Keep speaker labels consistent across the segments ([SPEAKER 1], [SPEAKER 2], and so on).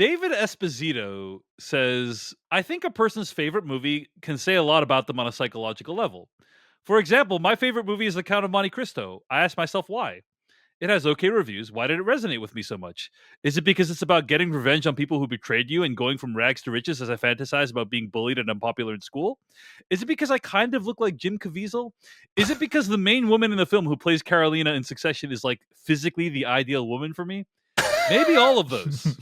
[SPEAKER 1] David Esposito says, I think a person's favorite movie can say a lot about them on a psychological level. For example, my favorite movie is The Count of Monte Cristo. I ask myself why. It has okay reviews. Why did it resonate with me so much? Is it because it's about getting revenge on people who betrayed you and going from rags to riches as I fantasize about being bullied and unpopular in school? Is it because I kind of look like Jim Caviezel? Is it because the main woman in the film who plays Carolina in Succession is like physically the ideal woman for me? Maybe all of those.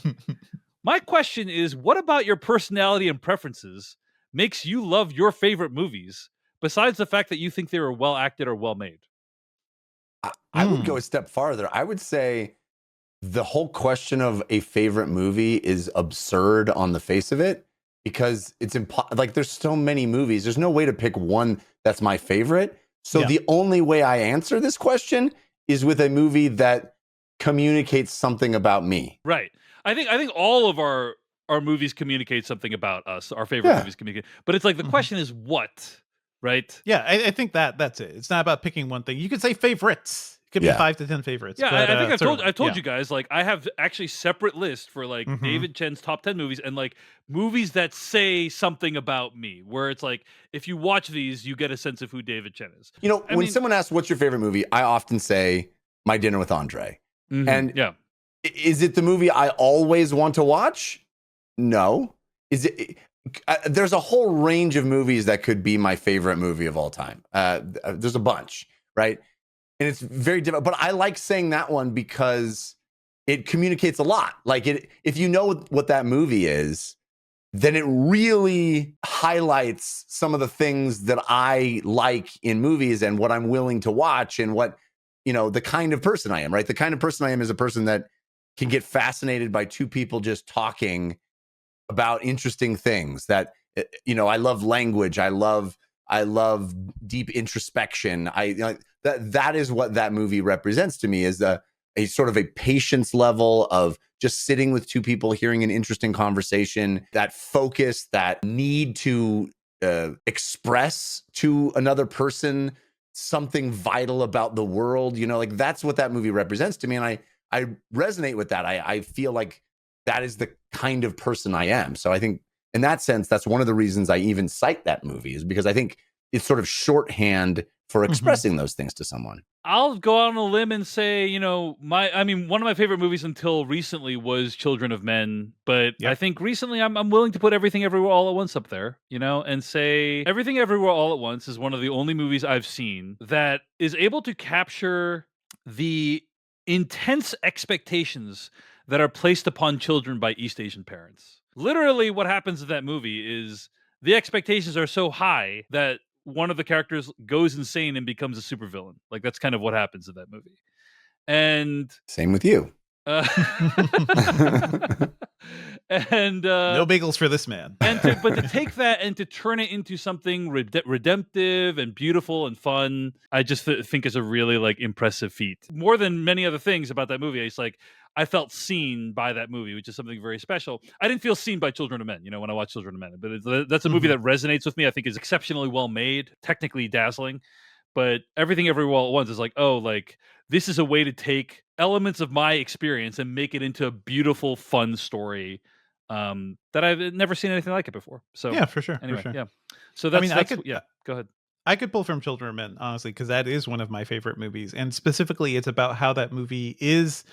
[SPEAKER 1] My question is, what about your personality and preferences makes you love your favorite movies, besides the fact that you think they were well acted or well made?
[SPEAKER 2] I would go a step farther. I would say the whole question of a favorite movie is absurd on the face of it because it's like there's so many movies. There's no way to pick one that's my favorite. So the only way I answer this question is with a movie that communicates something about me.
[SPEAKER 1] Right. I think all of our movies communicate something about us. Our favorite movies communicate. But it's like the question is what, right?
[SPEAKER 3] Yeah, I think that's it. It's not about picking one thing. You could say favorites. It could be 5 to 10 favorites.
[SPEAKER 1] Yeah,
[SPEAKER 3] but,
[SPEAKER 1] I think
[SPEAKER 3] certainly,
[SPEAKER 1] I told you guys, like, I have actually separate lists for like David Chen's top 10 movies and like movies that say something about me, where it's like if you watch these, you get a sense of who David Chen is.
[SPEAKER 2] You know, when someone asks what's your favorite movie, I often say My Dinner with Andre. And is it the movie I always want to watch? No. Is it? There's a whole range of movies that could be my favorite movie of all time. There's a bunch, right? And it's very different. But I like saying that one because it communicates a lot. Like if you know what that movie is, then it really highlights some of the things that I like in movies and what I'm willing to watch and what, the kind of person I am, right? The kind of person I am is a person that can get fascinated by two people just talking about interesting things that, I love language. I love deep introspection. That is what that movie represents to me, is a sort of a patience level of just sitting with two people, hearing an interesting conversation, that focus, that need to express to another person something vital about the world. Like that's what that movie represents to me. And I resonate with that. I feel like that is the kind of person I am. So I think in that sense, that's one of the reasons I even cite that movie, is because I think it's sort of shorthand for expressing those things to someone.
[SPEAKER 1] I'll go out on a limb and say, one of my favorite movies until recently was Children of Men, but I think recently I'm willing to put Everything Everywhere All at Once up there, and say Everything Everywhere All at Once is one of the only movies I've seen that is able to capture the intense expectations that are placed upon children by East Asian parents. Literally what happens in that movie is the expectations are so high that one of the characters goes insane and becomes a supervillain. Like that's kind of what happens in that movie. And
[SPEAKER 2] same with you.
[SPEAKER 1] And
[SPEAKER 3] no bagels for this man.
[SPEAKER 1] But to take that and to turn it into something redemptive and beautiful and fun, I just think is a really like impressive feat. More than many other things about that movie, it's like I felt seen by that movie, which is something very special. I didn't feel seen by Children of Men, when I watch Children of Men, but that's a movie that resonates with me. I think is exceptionally well made, technically dazzling. But Everything Everywhere All at Once is like, oh, like this is a way to take elements of my experience and make it into a beautiful, fun story that I've never seen anything like it before. So
[SPEAKER 3] yeah, for sure.
[SPEAKER 1] Anyway,
[SPEAKER 3] for sure.
[SPEAKER 1] yeah. So that's, go ahead.
[SPEAKER 3] I could pull from Children of Men, honestly, because that is one of my favorite movies. And specifically, it's about how that movie is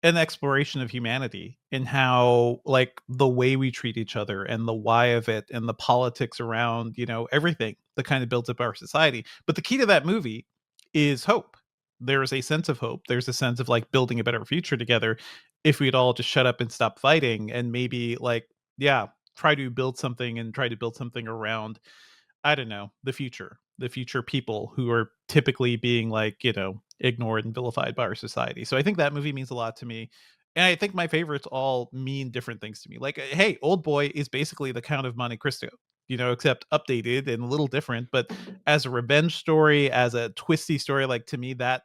[SPEAKER 3] an exploration of humanity and how like the way we treat each other and the why of it and the politics around, everything that kind of builds up our society. But the key to that movie is hope. There is a sense of hope. There's a sense of like building a better future together if we'd all just shut up and stop fighting and maybe like, try to build something around, I don't know, the future people who are typically being like, ignored and vilified by our society. So I think that movie means a lot to me. And I think my favorites all mean different things to me. Like, hey, Old Boy is basically the Count of Monte Cristo, except updated and a little different. But as a revenge story, as a twisty story, like to me, that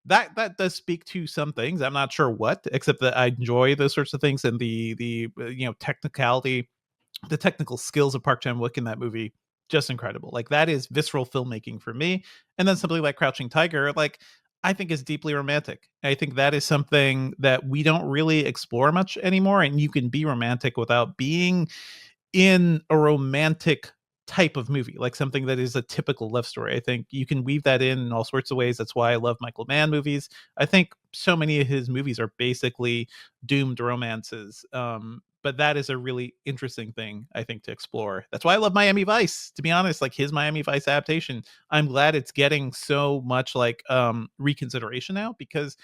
[SPEAKER 3] does speak to some things. I'm not sure what, except that I enjoy those sorts of things and the technicality, the technical skills of Park Chan-wook in that movie. Just incredible. Like that is visceral filmmaking for me. And then something like Crouching Tiger, like I think is deeply romantic. I think that is something that we don't really explore much anymore, and you can be romantic without being in a romantic type of movie, like something that is a typical love story. I think you can weave that in all sorts of ways. That's why I love Michael Mann movies. I think so many of his movies are basically doomed romances. But that is a really interesting thing, I think, to explore. That's why I love Miami Vice, to be honest. Like his Miami Vice adaptation, I'm glad it's getting so much like reconsideration now, because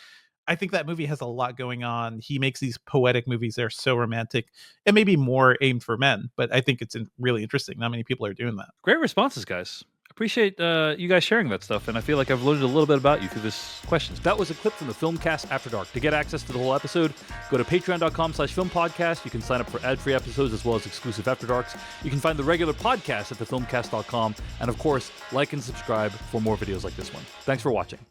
[SPEAKER 3] I think that movie has a lot going on. He makes these poetic movies. They're so romantic and maybe more aimed for men, but I think it's really interesting. Not many people are doing that.
[SPEAKER 1] Great responses, guys. Appreciate you guys sharing that stuff, and I feel like I've learned a little bit about you through this questions. That was a clip from the Filmcast After Dark. To get access to the whole episode, go to patreon.com/filmpodcast. You can sign up for ad-free episodes as well as exclusive After Darks. You can find the regular podcast at thefilmcast.com, and of course, like and subscribe for more videos like this one. Thanks for watching.